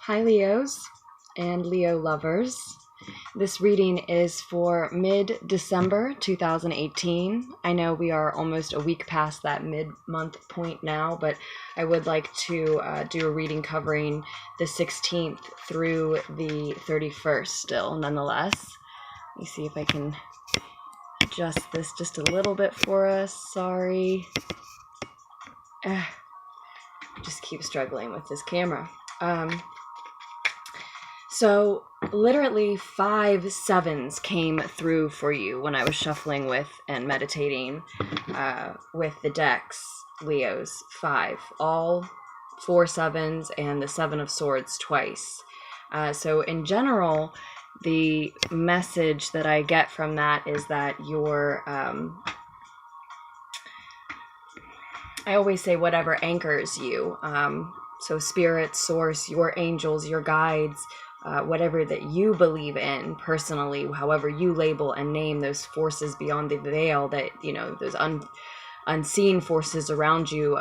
Hi Leos and Leo lovers. This reading is for mid-December 2018. I know we are almost a week past that mid-month point now, but I would like to do a reading covering the 16th through the 31st still, nonetheless. Let me see if I can adjust this just a little bit for us. Sorry. Just keep struggling with this camera. So literally 5 sevens came through for you when I was shuffling with and meditating with the decks, Leos. 5, all 4 sevens and the 7 of swords twice. So in general, the message that I get from that is that you're, I always say whatever anchors you. So spirit, source, your angels, your guides, whatever that you believe in personally, however you label and name those forces beyond the veil, that, you know, those unseen forces around you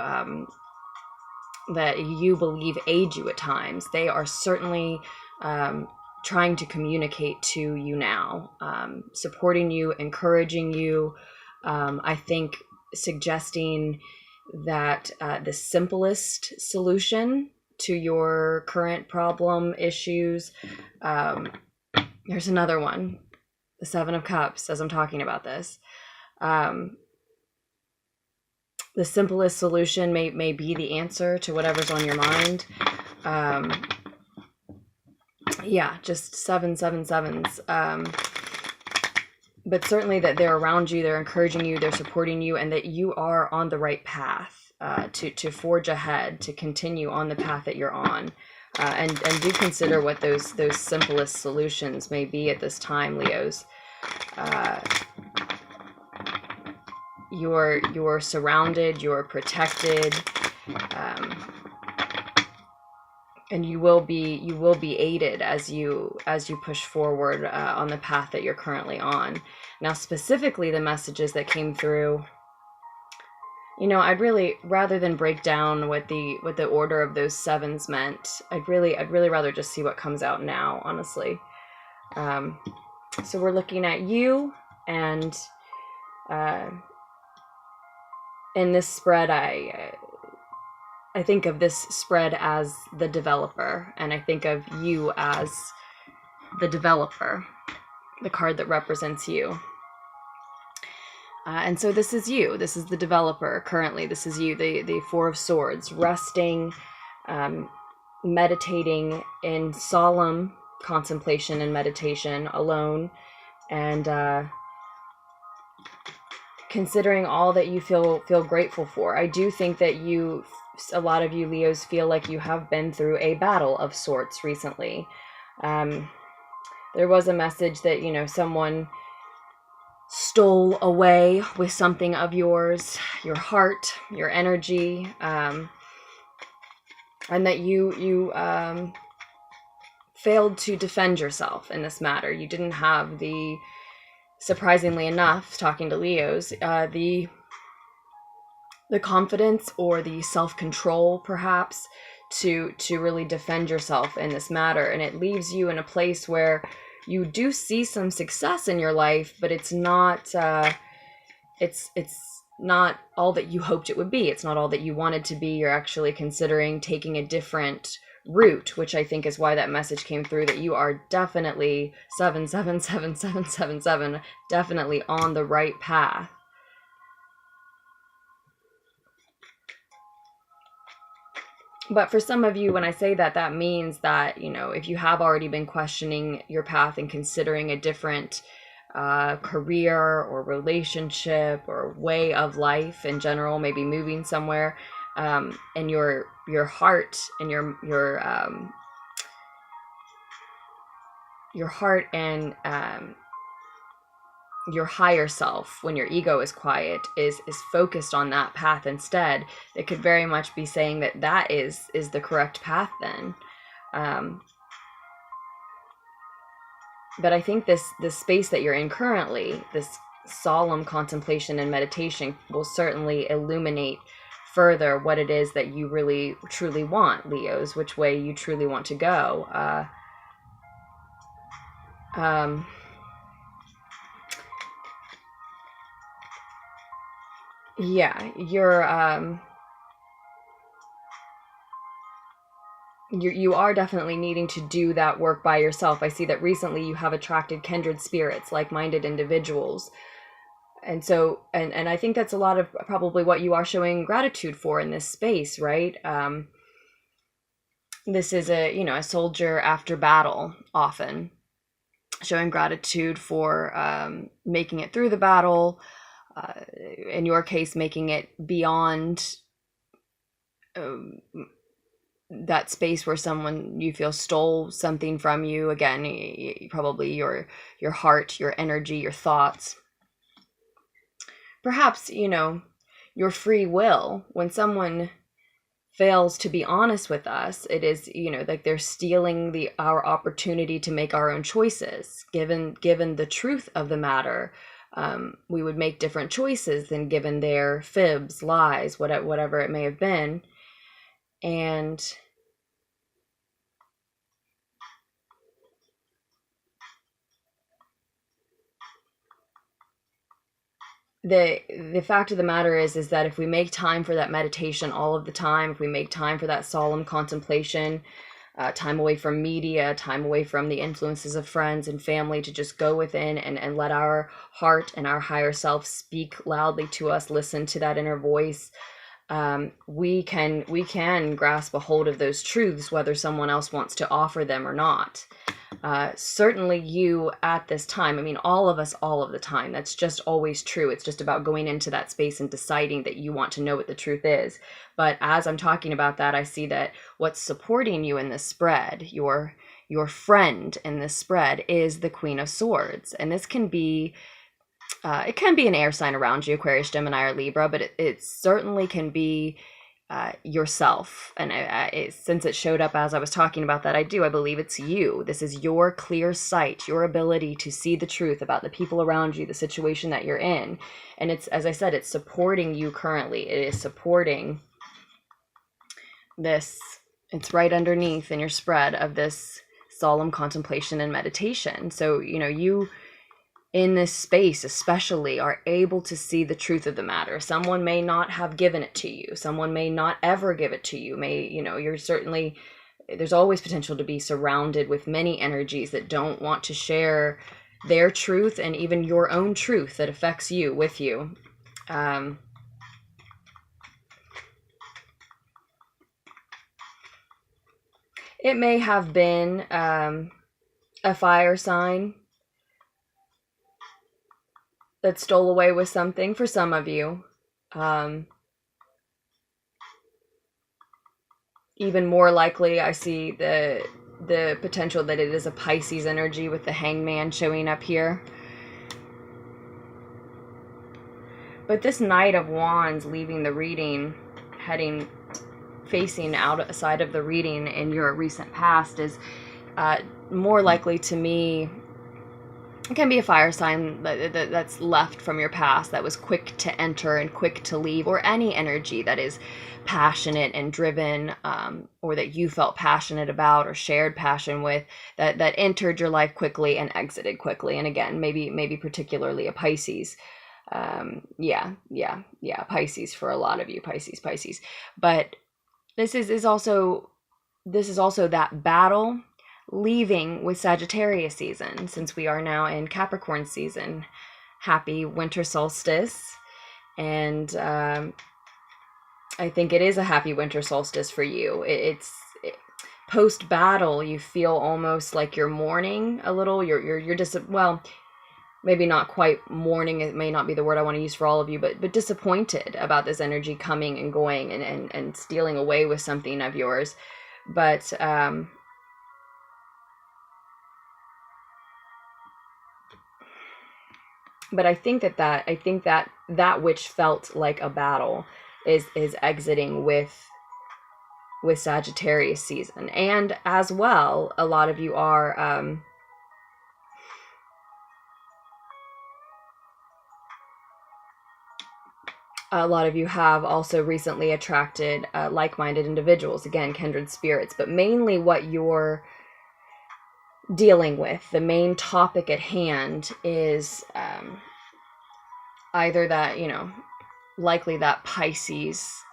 that you believe aid you at times. They are certainly trying to communicate to you now, supporting you, encouraging you. I think suggesting that the simplest solution to your current problem issues, there's another one, the 7 of Cups, as I'm talking about this. The simplest solution may be the answer to whatever's on your mind. Yeah, just 7, 7, 7s. But certainly that they're around you, they're encouraging you, they're supporting you, and that you are on the right path to forge ahead, to continue on the path that you're on. And do consider what those simplest solutions may be at this time, Leos. You're surrounded, you're protected, and you will be aided as you push forward on the path that you're currently on. Now, specifically, the messages that came through, you know, I'd really, rather than break down what the order of those 7s meant, I'd really rather just see what comes out now, honestly. So we're looking at you, and in this spread, I think of this spread as the developer, and I think of you as the developer, the card that represents you. And so this is you. This is the developer currently. This is you, the 4 of Swords, resting, meditating in solemn contemplation and meditation alone, and considering all that you feel grateful for. I do think that a lot of you Leos feel like you have been through a battle of sorts recently. There was a message that, you know, someone stole away with something of yours, your heart, your energy, and that you failed to defend yourself in this matter. You didn't have surprisingly enough, talking to Leos, the confidence or the self-control, perhaps, to really defend yourself in this matter. And it leaves you in a place where you do see some success in your life, but it's not it's not all that you hoped it would be. It's not all that you wanted to be. You're actually considering taking a different route, which I think is why that message came through, that you are definitely 7, 7, 7, 7, 7, 7, definitely on the right path. But for some of you, when I say that, that means that, you know, if you have already been questioning your path and considering a different career or relationship or way of life in general, maybe moving somewhere, and your heart and your heart and your higher self, when your ego is quiet, is focused on that path instead, it could very much be saying that is the correct path then. But I think this space that you're in currently, this solemn contemplation and meditation, will certainly illuminate further what it is that you really truly want, Leos, which way you truly want to go. Yeah, you are definitely needing to do that work by yourself. I see that recently you have attracted kindred spirits, like-minded individuals. And so, and I think that's a lot of probably what you are showing gratitude for in this space, right? This is a soldier after battle, often showing gratitude for making it through the battle. In your case, making it beyond that space where someone you feel stole something from you. Again, probably your heart, your energy, your thoughts. Perhaps, your free will. When someone fails to be honest with us, it is, like they're stealing our opportunity to make our own choices. Given the truth of the matter, we would make different choices than given their fibs, lies, whatever it may have been. And the fact of the matter is that if we make time for that meditation all of the time, if we make time for that solemn contemplation, time away from media, time away from the influences of friends and family, to just go within and let our heart and our higher self speak loudly to us, listen to that inner voice, we can grasp a hold of those truths, whether someone else wants to offer them or not. Certainly you at this time, I mean, all of us, all of the time, that's just always true. It's just about going into that space and deciding that you want to know what the truth is. But as I'm talking about that, I see that what's supporting you in this spread, your friend in this spread, is the Queen of Swords. And this can be, it can be an air sign around you, Aquarius, Gemini, or Libra, but it certainly can be yourself. And since it showed up as I was talking about that, I believe it's you. This is your clear sight, your ability to see the truth about the people around you, the situation that you're in. And it's, as I said, it's supporting you currently. It is supporting this. It's right underneath in your spread of this solemn contemplation and meditation. So, you in this space especially are able to see the truth of the matter. Someone may not have given it to you. Someone may not ever give it to you. You're certainly, there's always potential to be surrounded with many energies that don't want to share their truth and even your own truth that affects you with you. It may have been a fire sign that stole away with something for some of you. Even more likely, I see the potential that it is a Pisces energy with the Hangman showing up here. But this Knight of Wands leaving the reading, facing outside of the reading in your recent past, is more likely to me. It can be a fire sign that's left from your past, that was quick to enter and quick to leave, or any energy that is passionate and driven, or that you felt passionate about or shared passion with, that entered your life quickly and exited quickly. And again, maybe particularly a Pisces. Pisces for a lot of you, Pisces. But this is also that battle leaving with Sagittarius season, since we are now in Capricorn season. Happy winter solstice. And I think it is a happy winter solstice for you. It's post battle, you feel almost like you're mourning a little. You're well, maybe not quite mourning, it may not be the word I want to use for all of you, but disappointed about this energy coming and going and stealing away with something of yours. But I think that which felt like a battle is exiting with Sagittarius season. And as well, a lot of you are a lot of you have also recently attracted like-minded individuals, again, kindred spirits, but mainly what you're dealing with, the main topic at hand is either that, you know, likely that Pisces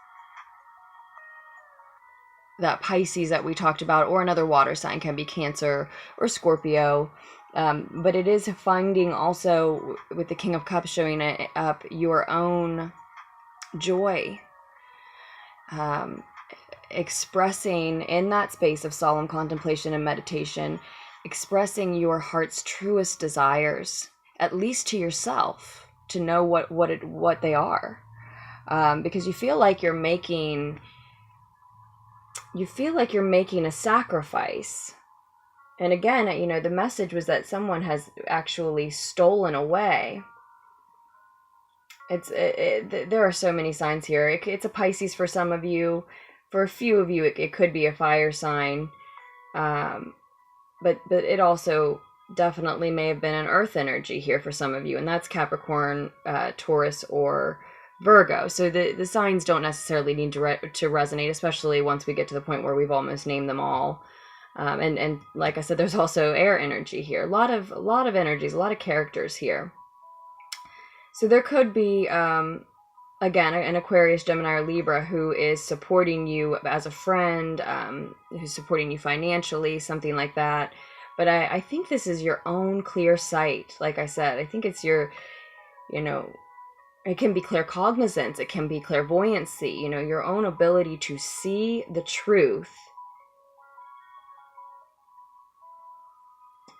that we talked about, or another water sign, can be Cancer or Scorpio. But it is finding also, with the King of Cups showing up, your own joy, expressing in that space of solemn contemplation and meditation, expressing your heart's truest desires, at least to yourself, to know what they are, because you feel like you're making a sacrifice. And again, you know, the message was that someone has actually stolen away. There are so many signs here. It's a Pisces for some of you. For a few of you, it could be a fire sign. But it also definitely may have been an earth energy here for some of you. And that's Capricorn, Taurus, or Virgo. So the signs don't necessarily need to resonate, especially once we get to the point where we've almost named them all. And like I said, there's also air energy here. A lot of energies, a lot of characters here. So there could be, again, an Aquarius, Gemini, or Libra who is supporting you as a friend, who's supporting you financially, something like that. But I think this is your own clear sight. Like I said, I think it's your, you know, it can be claircognizance, it can be clairvoyancy, you know, your own ability to see the truth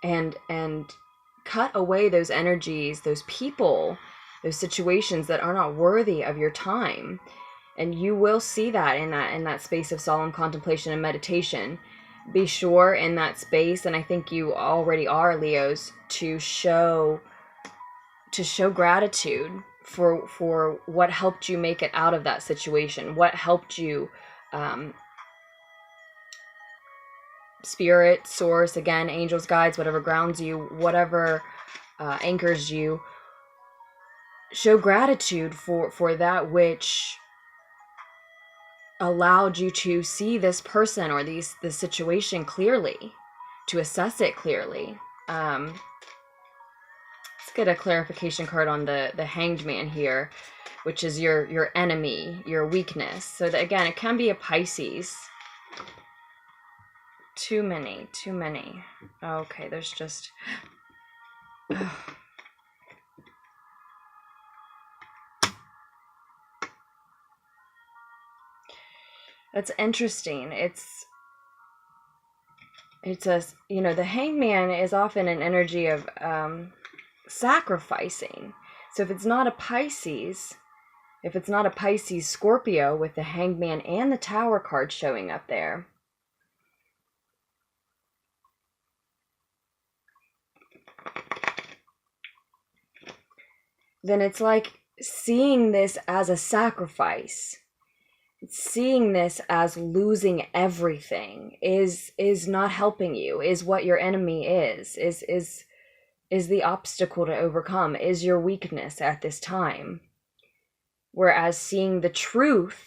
and cut away those energies, those people, those situations that are not worthy of your time. And you will see that in that space of solemn contemplation and meditation. Be sure in that space, and I think you already are, Leos, to show gratitude for what helped you make it out of that situation, what helped you, spirit, source, again, angels, guides, whatever grounds you, whatever anchors you. Show gratitude for that which allowed you to see this person or this situation clearly, to assess it clearly. Let's get a clarification card on the Hanged Man here, which is your enemy, your weakness. So that, again, it can be a Pisces. Too many. Okay, there's just... That's interesting. It's a, you know, the Hangman is often an energy of sacrificing. So if it's not a Pisces, Scorpio with the Hangman and the Tower card showing up there, then it's like seeing this as a sacrifice. Seeing this as losing everything is not helping you, is what your enemy is the obstacle to overcome, is your weakness at this time. Whereas seeing the truth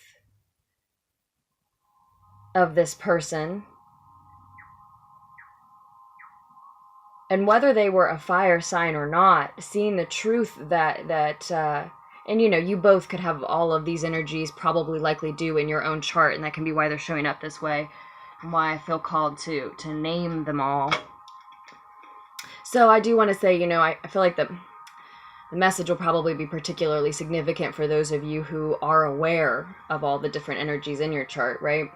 of this person, and whether they were a fire sign or not, seeing the truth that and you know, you both could have all of these energies, probably likely do, in your own chart, and that can be why they're showing up this way, and why I feel called to name them all. So I do want to say, you know, I feel like the message will probably be particularly significant for those of you who are aware of all the different energies in your chart, right?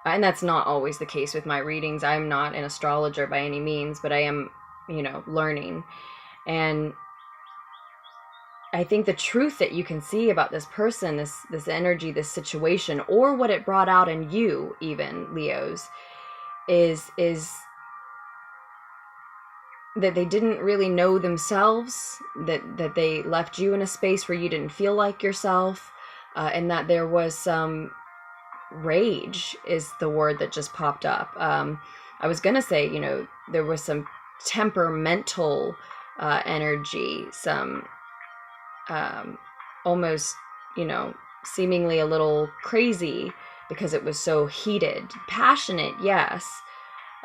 And that's not always the case with my readings. I'm not an astrologer by any means, but I am, you know, learning. And I think the truth that you can see about this person, this energy, this situation, or what it brought out in you, even, Leos, is that they didn't really know themselves, that they left you in a space where you didn't feel like yourself, and that there was some rage is the word that just popped up. I was gonna say, you know, there was some temperamental energy, some almost you know, seemingly a little crazy because it was so heated. Passionate, yes,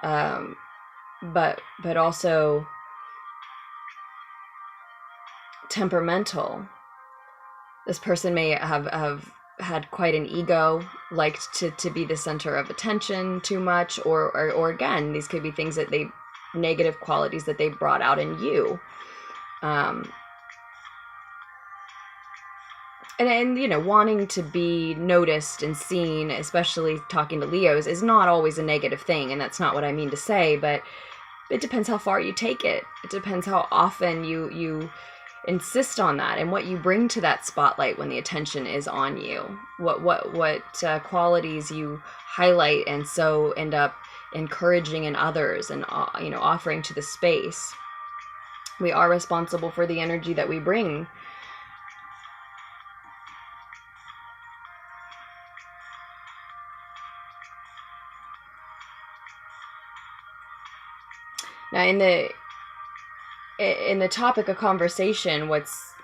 but also temperamental. This person may have had quite an ego, liked to be the center of attention too much, or again, these could be things that negative qualities that they brought out in you. And you know, wanting to be noticed and seen, especially talking to Leos, is not always a negative thing, and that's not what I mean to say, but it depends how far you take it. It depends how often you insist on that, and what you bring to that spotlight when the attention is on you. What qualities you highlight and so end up encouraging in others and you know, offering to the space. We are responsible for the energy that we bring. Now, in the topic of conversation, what's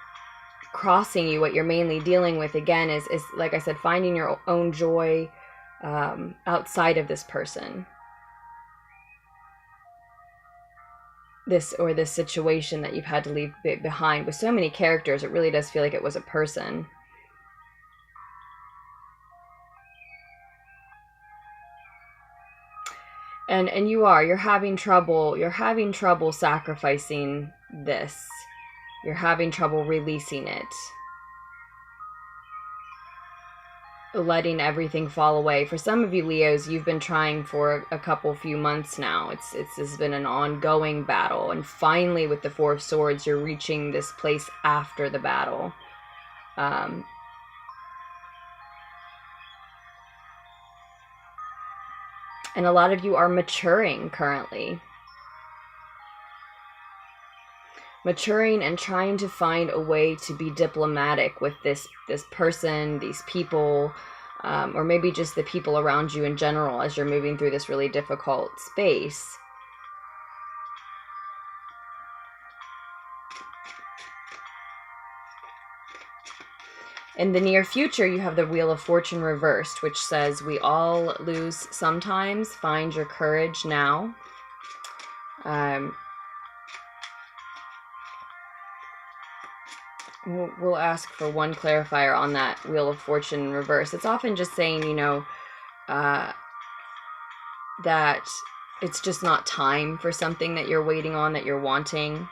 crossing you, what you're mainly dealing with, again, is like I said, finding your own joy outside of this person, this situation that you've had to leave behind. With so many characters, it really does feel like it was a person. And you're having trouble sacrificing this. You're having trouble releasing it. Letting everything fall away. For some of you Leos, you've been trying for a few months now. It's been an ongoing battle, and finally with the Four of Swords, you're reaching this place after the battle. And a lot of you are maturing currently. Maturing and trying to find a way to be diplomatic with this person, these people, or maybe just the people around you in general as you're moving through this really difficult space. In the near future, you have the Wheel of Fortune reversed, which says we all lose sometimes. Find your courage now. We'll ask for one clarifier on that Wheel of Fortune reverse. It's often just saying, you know, that it's just not time for something that you're waiting on, that you're wanting.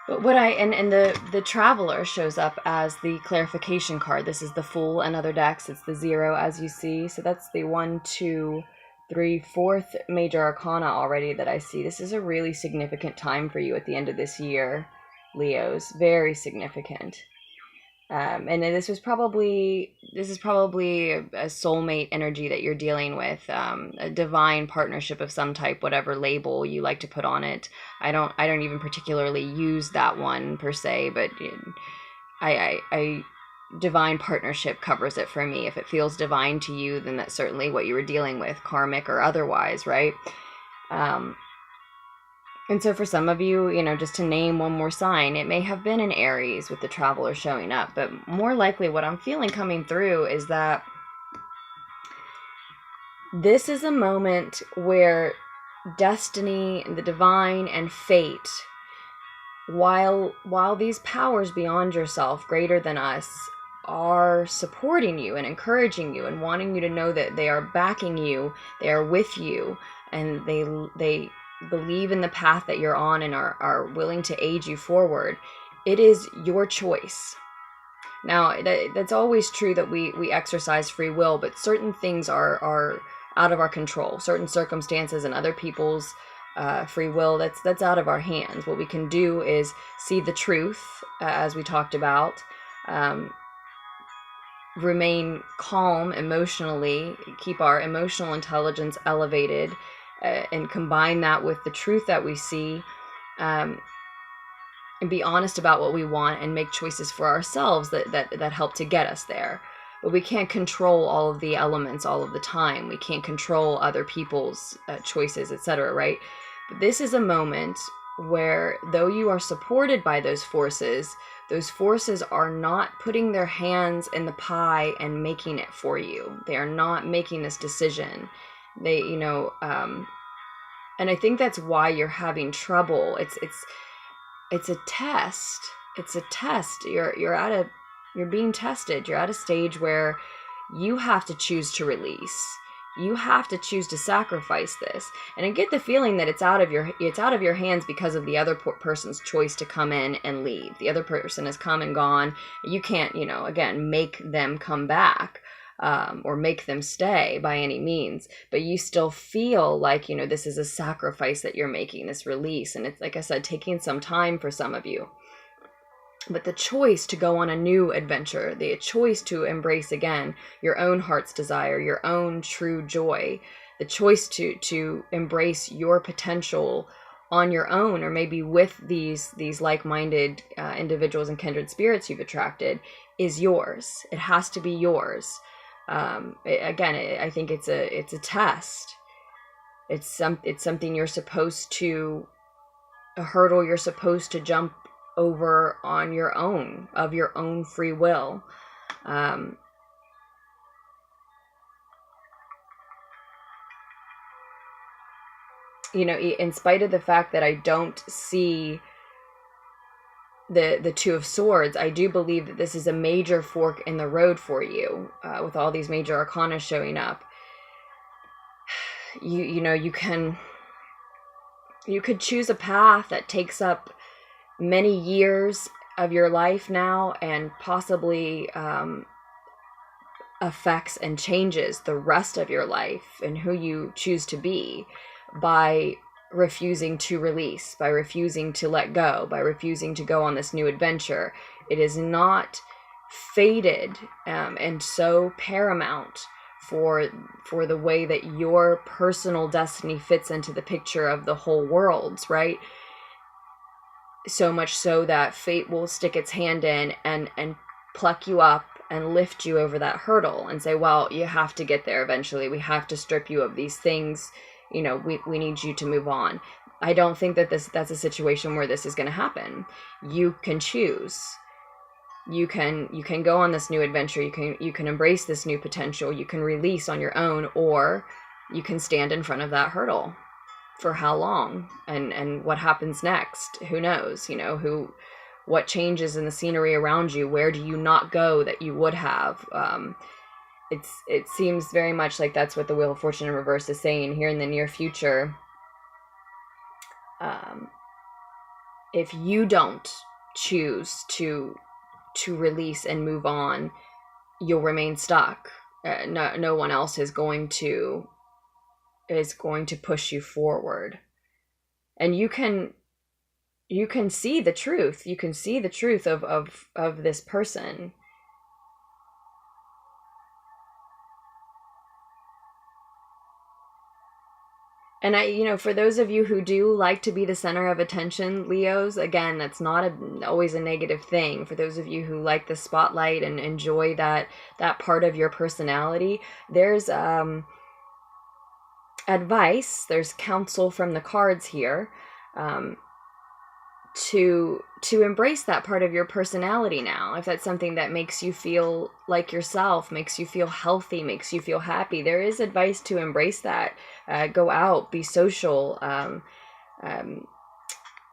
But what the Traveler shows up as the clarification card. This is the Fool and other decks. It's the 0, as you see. So that's the 1, 2, 3, 4th major arcana already that I see. This is a really significant time for you at the end of this year, Leos. Very significant. And this is probably a soulmate energy that you're dealing with, a divine partnership of some type, whatever label you like to put on it. I don't even particularly use that one per se, but I divine partnership covers it for me. If it feels divine to you, then that's certainly what you were dealing with, karmic or otherwise, right? And so for some of you, you know, just to name one more sign, it may have been an Aries with the Traveler showing up, but more likely what I'm feeling coming through is that this is a moment where destiny and the divine and fate, while these powers beyond yourself, greater than us, are supporting you and encouraging you and wanting you to know that they are backing you, they are with you, and they believe in the path that you're on and are willing to aid you forward. It is your choice. Now, that's always true that we exercise free will, but certain things are out of our control. Certain circumstances and other people's free will, that's out of our hands. What we can do is see the truth, as we talked about, remain calm emotionally, keep our emotional intelligence elevated, and combine that with the truth that we see, and be honest about what we want and make choices for ourselves that help to get us there. But we can't control all of the elements all of the time. We can't control other people's choices, etc., right? But this is a moment where, though you are supported by those forces are not putting their hands in the pie and making it for you. They are not making this decision. They, and I think that's why you're having trouble. It's a test. It's a test. You're being tested. You're at a stage where you have to choose to release. You have to choose to sacrifice this. And I get the feeling that it's out of your hands because of the other person's choice to come in and leave. The other person has come and gone. You can't, again, make them come back. Or make them stay by any means, but you still feel like, this is a sacrifice that you're making, this release. And it's, like I said, taking some time for some of you. But the choice to go on a new adventure, the choice to embrace again your own heart's desire, your own true joy, the choice to embrace your potential on your own, or maybe with these like-minded individuals and kindred spirits you've attracted, is yours. It has to be yours. I think it's a test. It's something you're supposed to, a hurdle you're supposed to jump over on your own, of your own free will. In spite of the fact that I don't see the Two of Swords, I do believe that this is a major fork in the road for you, with all these major arcana showing up. You could choose a path that takes up many years of your life now, and possibly affects and changes the rest of your life and who you choose to be, by refusing to release, by refusing to let go, by refusing to go on this new adventure. It is not fated and so paramount for the way that your personal destiny fits into the picture of the whole world's, right? So much so that fate will stick its hand in and pluck you up and lift you over that hurdle and say, well, you have to get there eventually. We have to strip you of these things. We need you to move on. I don't think that that's a situation where this is going to happen. You can choose. You can go on this new adventure. You can embrace this new potential. You can release on your own, or you can stand in front of that hurdle. For how long and what happens next? Who knows? What changes in the scenery around you? Where do you not go that you would have? It seems very much like that's what the Wheel of Fortune in reverse is saying here in the near future. If you don't choose to release and move on, you'll remain stuck. No one else is going to push you forward. And you can see the truth. You can see the truth of this person. And for those of you who do like to be the center of attention, Leos, again, that's not always a negative thing. For those of you who like the spotlight and enjoy that part of your personality, there's advice, there's counsel from the cards here, to embrace that part of your personality now. If that's something that makes you feel like yourself, makes you feel healthy, makes you feel happy, there is advice to embrace that. Go out, be social,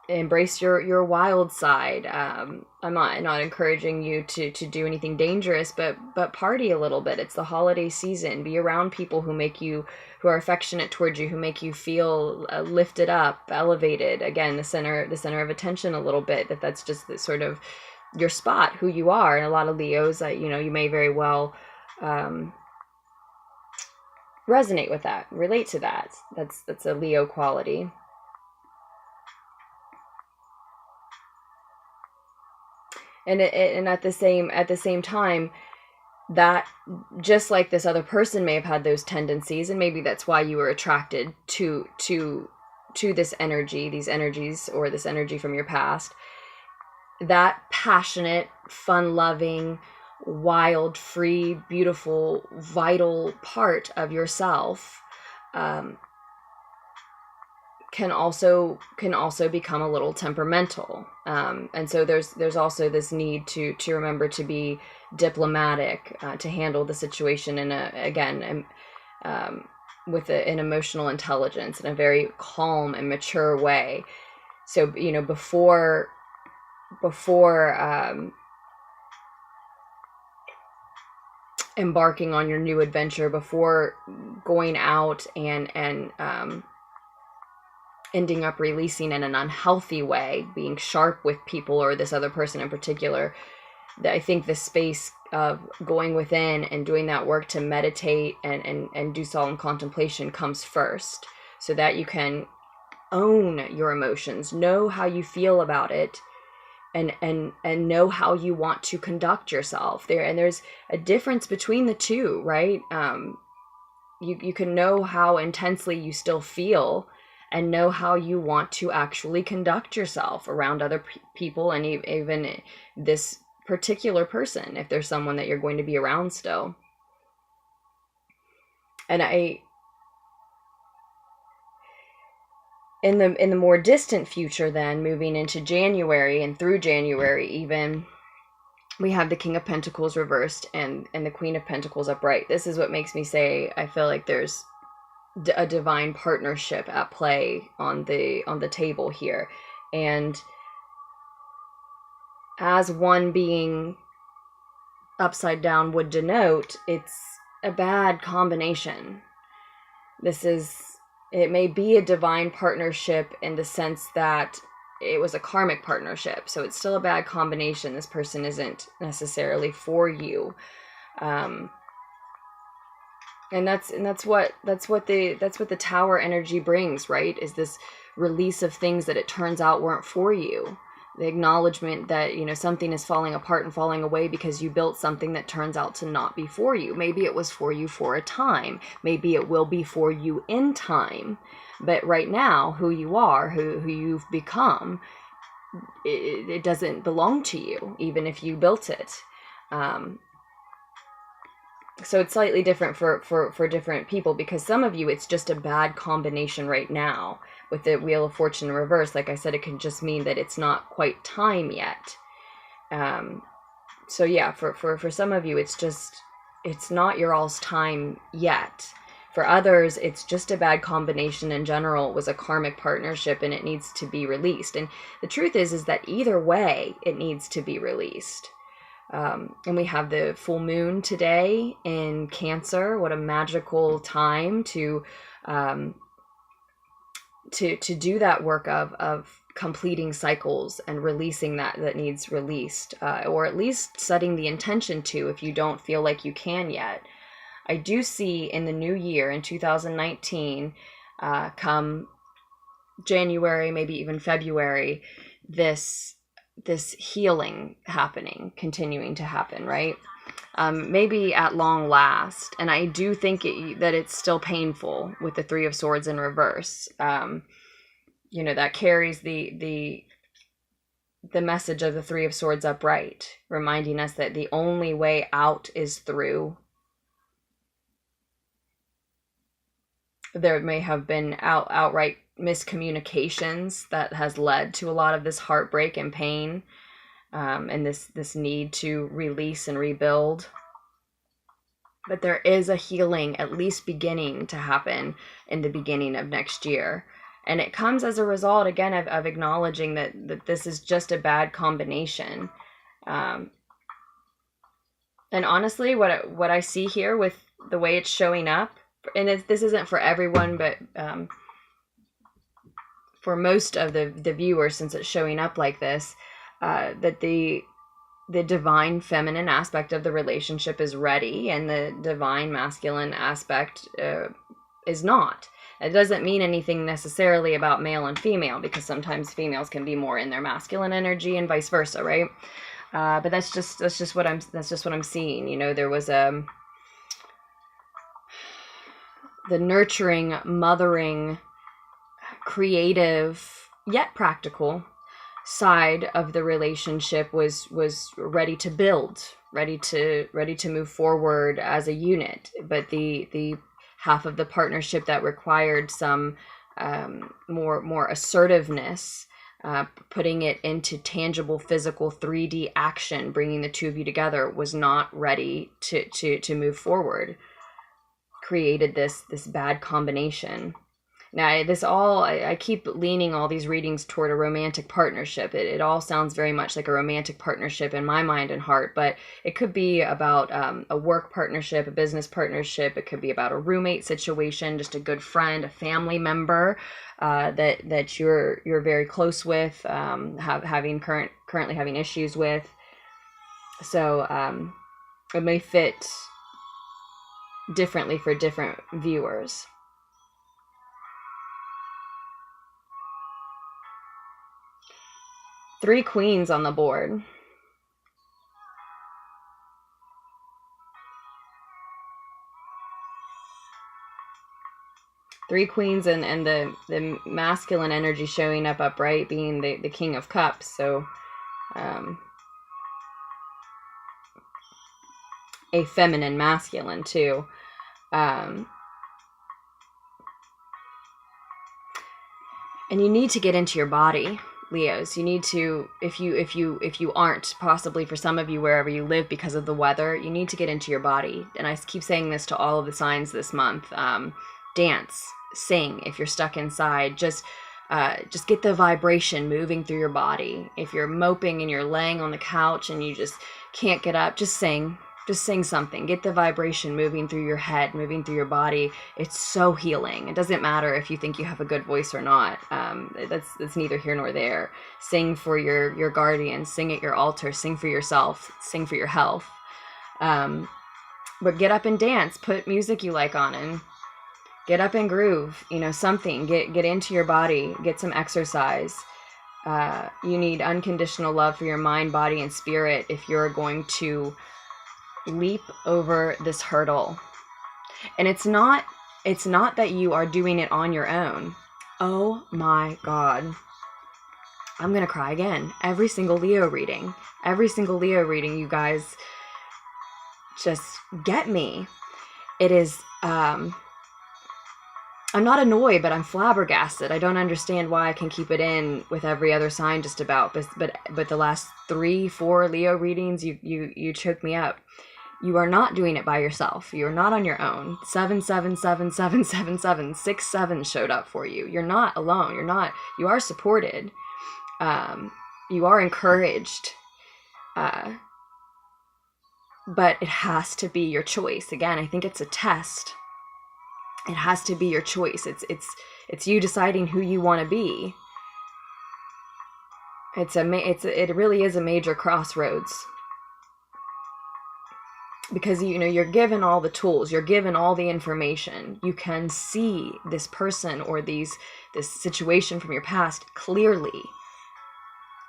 embrace your wild side. I'm not encouraging you to do anything dangerous, but party a little bit. It's the holiday season. Be around people who are affectionate towards you, who make you feel lifted up, elevated. Again, the center of attention a little bit. That's just the sort of your spot, who you are. And a lot of Leos, you may very well resonate with that, relate to that. That's a Leo quality. And at the same time, that just like this other person may have had those tendencies, and maybe that's why you were attracted to this energy, these energies, or this energy from your past. that passionate, fun-loving, wild, free, beautiful, vital part of yourself can also become a little temperamental, and so there's also this need to remember to be diplomatic, to handle the situation in with an emotional intelligence in a very calm and mature way. So before embarking on your new adventure, before going out and ending up releasing in an unhealthy way, being sharp with people or this other person in particular, that I think the space of going within and doing that work to meditate and do solemn contemplation comes first, so that you can own your emotions, know how you feel about it, and know how you want to conduct yourself there. And there's a difference between the two, right? You can know how intensely you still feel and know how you want to actually conduct yourself around other people, and even this particular person, if there's someone that you're going to be around still. And in the more distant future, then moving into January and through January even, we have the King of Pentacles reversed and the Queen of Pentacles upright. This is what makes me say I feel like there's a divine partnership at play on the table here. And as one being upside down would denote, it's a bad combination. It may be a divine partnership in the sense that it was a karmic partnership, so it's still a bad combination. This person isn't necessarily for you, and that's what the Tower energy brings, right? Is this release of things that it turns out weren't for you. The acknowledgement that, something is falling apart and falling away because you built something that turns out to not be for you. Maybe it was for you for a time. Maybe it will be for you in time. But right now, who you are, who you've become, it doesn't belong to you, even if you built it. So it's slightly different for different people, because some of you, it's just a bad combination right now. With the Wheel of Fortune in reverse, like I said, it can just mean that it's not quite time yet. So yeah, for some of you, it's not your all's time yet. For others, it's just a bad combination in general. It was a karmic partnership and it needs to be released. And the truth is that either way, it needs to be released. And we have the full moon today in Cancer. What a magical time to do that work of completing cycles and releasing that needs released, or at least setting the intention to, if you don't feel like you can yet. I do see in the new year, in 2019, come January, maybe even February, this healing continuing to happen, right? Maybe at long last. And I do think that it's still painful with the Three of Swords in reverse. That carries the message of the Three of Swords upright, reminding us that the only way out is through. There may have been outright miscommunications that has led to a lot of this heartbreak and pain, and this need to release and rebuild. But there is a healing at least beginning to happen in the beginning of next year. And it comes as a result, again, of acknowledging that this is just a bad combination. And honestly, what I see here with the way it's showing up, and this isn't for everyone, but for most of the viewers, since it's showing up like this, that the divine feminine aspect of the relationship is ready, and the divine masculine aspect is not. It doesn't mean anything necessarily about male and female, because sometimes females can be more in their masculine energy and vice versa, right? But that's just what I'm seeing. There was the nurturing, mothering, creative, yet practical side of the relationship was ready to build, ready to move forward as a unit, but the half of the partnership that required some more assertiveness, putting it into tangible physical 3D action, bringing the two of you together, was not ready to move forward, created this bad combination. Now, I keep leaning all these readings toward a romantic partnership. It all sounds very much like a romantic partnership in my mind and heart, but it could be about a work partnership, a business partnership. It could be about a roommate situation, just a good friend, a family member that you're very close with, currently having issues with. So it may fit differently for different viewers. Three queens on the board. Three queens, and the masculine energy showing up upright, being the King of Cups. So a feminine masculine too. And you need to get into your body, Leos. You need to, if you aren't, possibly for some of you wherever you live because of the weather, you need to get into your body. And I keep saying this to all of the signs this month. Dance, sing. If you're stuck inside, just get the vibration moving through your body. If you're moping and you're laying on the couch and you just can't get up, just sing. Just sing something. Get the vibration moving through your head, moving through your body. It's so healing. It doesn't matter if you think you have a good voice or not. That's neither here nor there. Sing for your guardian. Sing at your altar. Sing for yourself. Sing for your health. But get up and dance. Put music you like on and get up and groove. Something. Get into your body. Get some exercise. You need unconditional love for your mind, body, and spirit if you're going to leap over this hurdle. And it's not that you are doing it on your own. Oh my God. I'm gonna cry again. Every single Leo reading, you guys just get me. It is I'm not annoyed, but I'm flabbergasted. I don't understand why I can keep it in with every other sign just about, but the last 3-4 Leo readings, you choke me up. You are not doing it by yourself. You are not on your own. 7777777 6-7 showed up for you. You're not alone. You are supported. You are encouraged. But it has to be your choice. Again, I think it's a test. It has to be your choice. It's you deciding who you want to be. It really is a major crossroads. Because you're given all the tools, you're given all the information. You can see this person or this situation from your past clearly,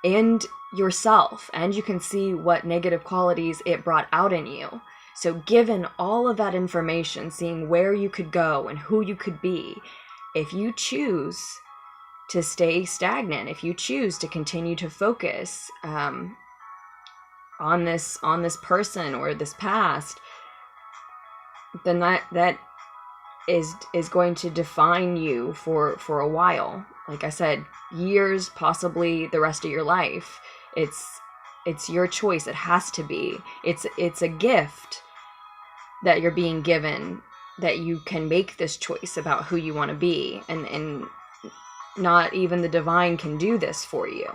and yourself, and you can see what negative qualities it brought out in you. So given all of that information, seeing where you could go and who you could be, if you choose to stay stagnant, if you choose to continue to focus on this person or this past, then that is going to define you for a while. Like I said, years, possibly the rest of your life. It's your choice. It has to be. It's a gift that you're being given, that you can make this choice about who you want to be, and not even the divine can do this for you.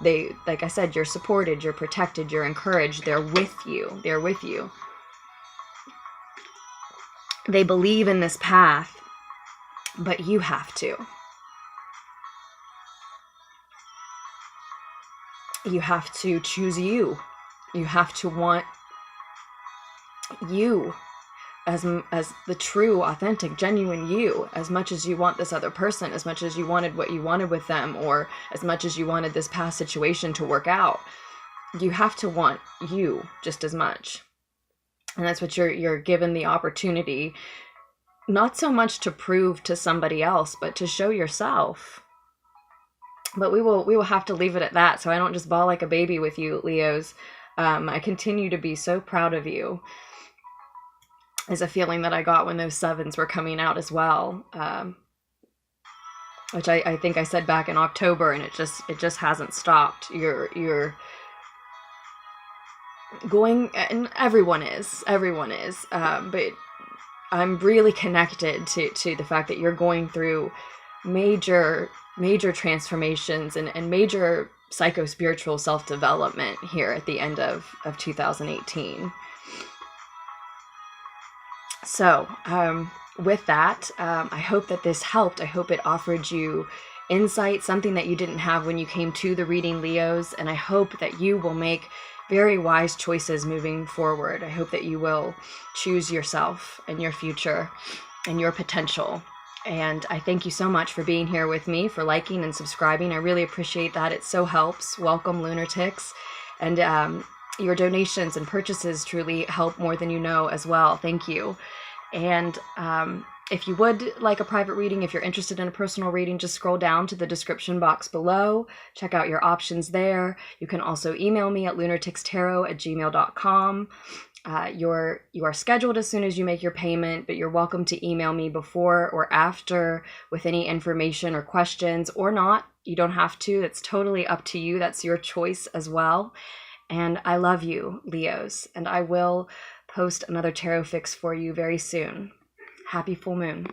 They, like I said, you're supported, you're protected, you're encouraged. They're with you. They believe in this path, but you have to. You have to choose you. You have to want you as the true, authentic, genuine you, as much as you want this other person, as much as you wanted what you wanted with them, or as much as you wanted this past situation to work out. You have to want you just as much. And that's what you're given the opportunity, not so much to prove to somebody else, but to show yourself. But we will have to leave it at that, so I don't just bawl like a baby with you, Leos. I continue to be so proud of you, is a feeling that I got when those 7s were coming out as well. Which I think I said back in October, and it just hasn't stopped. You're going, and everyone is, but I'm really connected to the fact that you're going through major transformations and major psycho-spiritual self-development here at the end of 2018. So, with that, I hope that this helped. I hope it offered you insight, something that you didn't have when you came to the reading, Leos, and I hope that you will make very wise choices moving forward. I hope that you will choose yourself and your future and your potential. And I thank you so much for being here with me, for liking and subscribing. I really appreciate that. It so helps. Welcome, Lunarticks. And your donations and purchases truly help more than you know as well. Thank you. And if you would like a private reading, if you're interested in a personal reading, just scroll down to the description box below. Check out your options there. You can also email me at lunartickstarot@gmail.com. You are scheduled as soon as you make your payment, but you're welcome to email me before or after with any information or questions, or not. You don't have to. It's totally up to you. That's your choice as well. And I love you, Leos, and I will post another tarot fix for you very soon. Happy full moon.